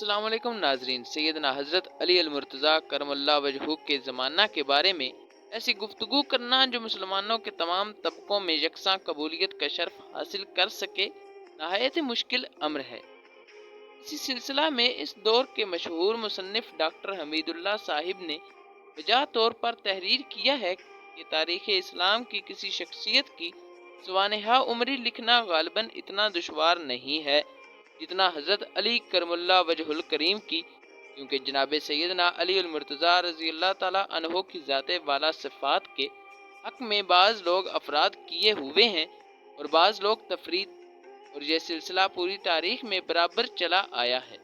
السلام علیکم ناظرین، سیدنا حضرت علی المرتضیٰ کرم اللہ وجہہ کے زمانہ کے بارے میں ایسی گفتگو کرنا جو مسلمانوں کے تمام طبقوں میں یکساں قبولیت کا شرف حاصل کر سکے نہایت مشکل امر ہے۔ اسی سلسلہ میں اس دور کے مشہور مصنف ڈاکٹر حمید اللہ صاحب نے بجا طور پر تحریر کیا ہے کہ تاریخ اسلام کی کسی شخصیت کی سوانح عمری لکھنا غالباً اتنا دشوار نہیں ہے جتنا حضرت علی کرم اللہ وجہ الکریم کی، کیونکہ جناب سیدنا علی المرتضیٰ رضی اللہ تعالیٰ عنہ کی ذات والا صفات کے حق میں بعض لوگ افراد کیے ہوئے ہیں اور بعض لوگ تفرید، اور یہ سلسلہ پوری تاریخ میں برابر چلا آیا ہے۔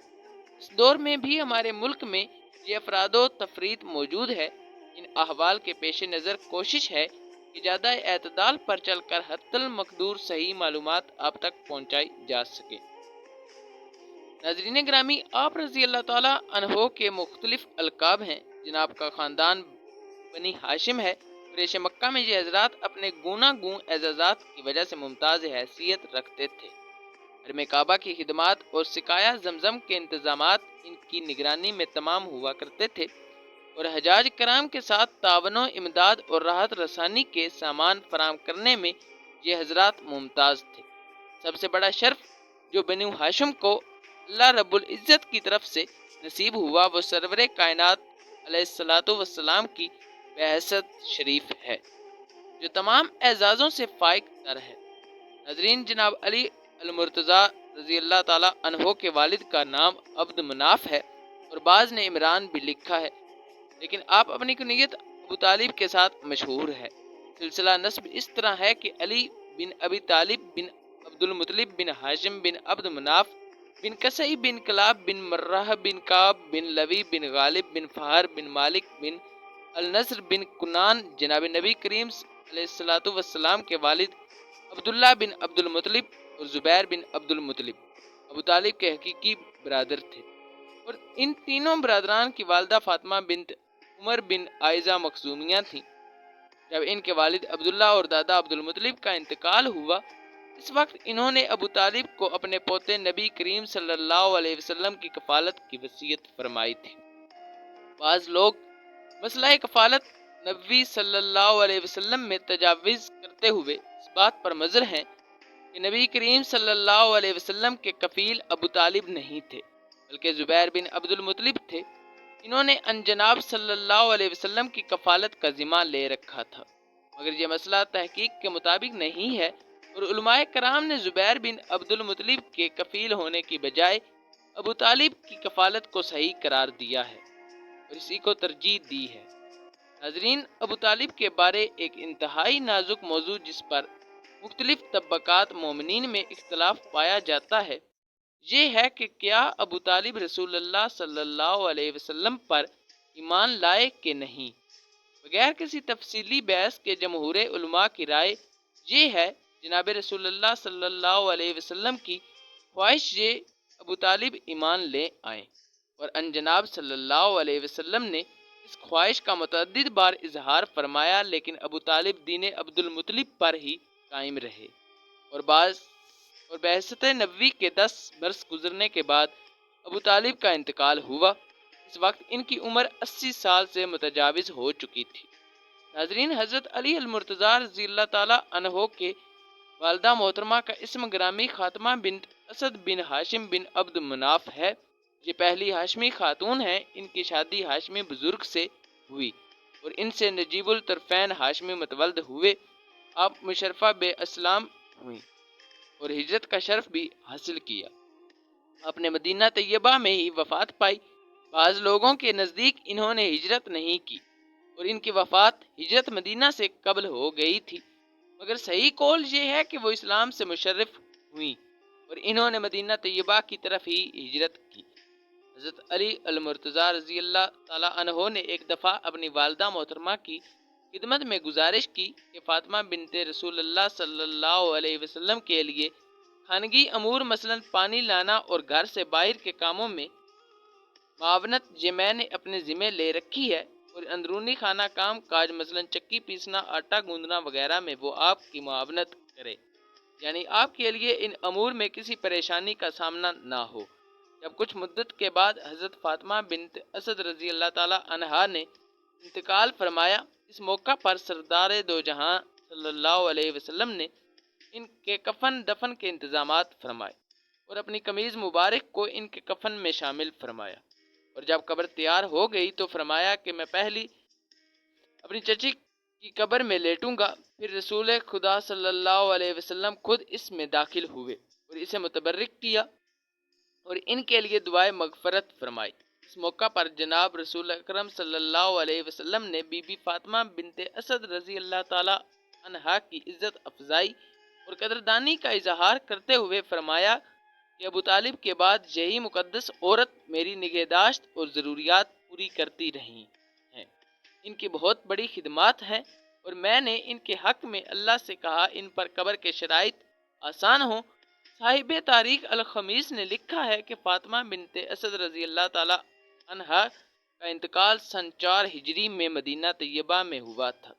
اس دور میں بھی ہمارے ملک میں یہ افراد و تفرید موجود ہے۔ ان احوال کے پیش نظر کوشش ہے کہ زیادہ اعتدال پر چل کر حتی المقدور صحیح معلومات آپ تک پہنچائی جا سکے۔ ناظرین گرامی، آپ رضی اللہ تعالیٰ عنہ کے مختلف القاب ہیں۔ جناب کا خاندان بنی ہاشم ہے۔ قریش مکہ میں یہ حضرات اپنے گوناگون اعزازات کی وجہ سے ممتاز حیثیت رکھتے تھے۔ حرم کعبہ کی خدمات اور سقایا زمزم کے انتظامات ان کی نگرانی میں تمام ہوا کرتے تھے، اور حجاج کرام کے ساتھ تعاون و امداد اور راحت رسانی کے سامان فراہم کرنے میں یہ حضرات ممتاز تھے۔ سب سے بڑا شرف جو بنو ہاشم کو اللہ رب العزت کی طرف سے نصیب ہوا وہ سرور کائنات علیہ الصلوۃ والسلام کی بعثت شریف ہے، جو تمام اعزازوں سے فائق تر ہے۔ ناظرین، جناب علی المرتضیٰ رضی اللہ تعالیٰ عنہ کے والد کا نام عبد مناف ہے اور بعض نے عمران بھی لکھا ہے، لیکن آپ اپنی کنیت ابو طالب کے ساتھ مشہور ہے۔ سلسلہ نسب اس طرح ہے کہ علی بن ابی طالب بن عبد المطلب بن ہاشم بن عبد مناف بن قصی بن کلاب بن مرہ بن کعب بن لوی بن غالب بن فہر بن مالک بن النصر بن کنان جناب نبی کریم علیہ الصلوۃ والسلام کے والد عبداللہ بن عبد المطلب اور زبیر بن عبد المطلب ابو طالب کے حقیقی برادر تھے، اور ان تینوں برادران کی والدہ فاطمہ بنت عمر بن عائزہ مخزومیہ تھیں۔ جب ان کے والد عبداللہ اور دادا عبد المطلب کا انتقال ہوا، اس وقت انہوں نے ابو طالب کو اپنے پوتے نبی کریم صلی اللہ علیہ وسلم کی کفالت کی وصیت فرمائی تھی۔ بعض لوگ مسئلہ کفالت نبی صلی اللہ علیہ وسلم میں تجاوز کرتے ہوئے اس بات پر مضر ہیں کہ نبی کریم صلی اللہ علیہ وسلم کے کفیل ابو طالب نہیں تھے بلکہ زبیر بن عبد المطلب تھے۔ انہوں نے ان جناب صلی اللہ علیہ وسلم کی کفالت کا ذمہ لے رکھا تھا، مگر یہ مسئلہ تحقیق کے مطابق نہیں ہے، اور علماء کرام نے زبیر بن عبد المطلب کے کفیل ہونے کی بجائے ابو طالب کی کفالت کو صحیح قرار دیا ہے اور اسی کو ترجیح دی ہے۔ ناظرین، ابو طالب کے بارے ایک انتہائی نازک موضوع جس پر مختلف طبقات مومنین میں اختلاف پایا جاتا ہے یہ ہے کہ کیا ابو طالب رسول اللہ صلی اللہ علیہ وسلم پر ایمان لائے کہ نہیں۔ بغیر کسی تفصیلی بحث کے جمہور علماء کی رائے یہ ہے جناب رسول اللہ صلی اللہ علیہ وسلم کی خواہش یہ ابو طالب ایمان لے آئیں، اور ان جناب صلی اللہ علیہ وسلم نے اس خواہش کا متعدد بار اظہار فرمایا، لیکن ابو طالب دین عبد المطلب پر ہی قائم رہے، اور بعثت نبوی کے 10 برس گزرنے کے بعد ابو طالب کا انتقال ہوا۔ اس وقت ان کی عمر 80 سال سے متجاوز ہو چکی تھی۔ ناظرین، حضرت علی المرتضیٰ رضی اللہ تعالیٰ عنہ کے والدہ محترمہ کا اسم گرامی خاتمہ بنت اسد بن ہاشم بن عبد مناف ہے۔ یہ پہلی ہاشمی خاتون ہیں۔ ان کی شادی ہاشمی بزرگ سے ہوئی اور ان سے نجیب الطرفین ہاشمی متولد ہوئے۔ آپ مشرفہ بے اسلام ہوئیں اور ہجرت کا شرف بھی حاصل کیا۔ آپ نے مدینہ طیبہ میں ہی وفات پائی۔ بعض لوگوں کے نزدیک انہوں نے ہجرت نہیں کی اور ان کی وفات ہجرت مدینہ سے قبل ہو گئی تھی، مگر صحیح قول یہ ہے کہ وہ اسلام سے مشرف ہوئیں اور انہوں نے مدینہ طیبہ کی طرف ہی ہجرت کی۔ حضرت علی المرتضیٰ رضی اللہ تعالیٰ عنہ نے ایک دفعہ اپنی والدہ محترمہ کی خدمت میں گزارش کی کہ فاطمہ بنت رسول اللہ صلی اللہ علیہ وسلم کے لیے خانگی امور مثلاً پانی لانا اور گھر سے باہر کے کاموں میں معاونت یہ میں نے اپنے ذمہ لے رکھی ہے، اور اندرونی خانہ کام کاج مثلاً چکی پیسنا، آٹا گوندنا وغیرہ میں وہ آپ کی معاونت کرے، یعنی آپ کے لیے ان امور میں کسی پریشانی کا سامنا نہ ہو۔ جب کچھ مدت کے بعد حضرت فاطمہ بنت اسد رضی اللہ تعالی عنہا نے انتقال فرمایا، اس موقع پر سردار دو جہاں صلی اللہ علیہ وسلم نے ان کے کفن دفن کے انتظامات فرمائے اور اپنی قمیض مبارک کو ان کے کفن میں شامل فرمایا، اور جب قبر تیار ہو گئی تو فرمایا کہ میں پہلی اپنی چچی کی قبر میں لیٹوں گا، پھر رسول خدا صلی اللہ علیہ وسلم خود اس میں داخل ہوئے اور اسے متبرک کیا اور ان کے لیے دعائے مغفرت فرمائی۔ اس موقع پر جناب رسول اکرم صلی اللہ علیہ وسلم نے بی بی فاطمہ بنت اسد رضی اللہ تعالی عنہا کی عزت افزائی اور قدردانی کا اظہار کرتے ہوئے فرمایا کہ ابو طالب کے بعد یہی مقدس عورت میری نگہداشت اور ضروریات پوری کرتی رہی ہیں۔ ان کی بہت بڑی خدمات ہیں اور میں نے ان کے حق میں اللہ سے کہا ان پر قبر کے شرائط آسان ہوں۔ صاحب تاریخ الخمیس نے لکھا ہے کہ فاطمہ بنت اسد رضی اللہ تعالی عنہا کا انتقال سن 4 ہجری میں مدینہ طیبہ میں ہوا تھا۔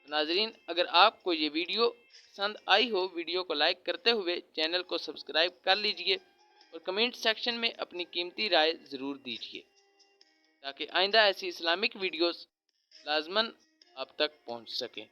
ناظرین، اگر آپ کو یہ ویڈیو پسند آئی ہو، ویڈیو کو لائک کرتے ہوئے چینل کو سبسکرائب کر لیجئے اور کمنٹ سیکشن میں اپنی قیمتی رائے ضرور دیجئے تاکہ آئندہ ایسی اسلامک ویڈیوز لازماً آپ تک پہنچ سکیں۔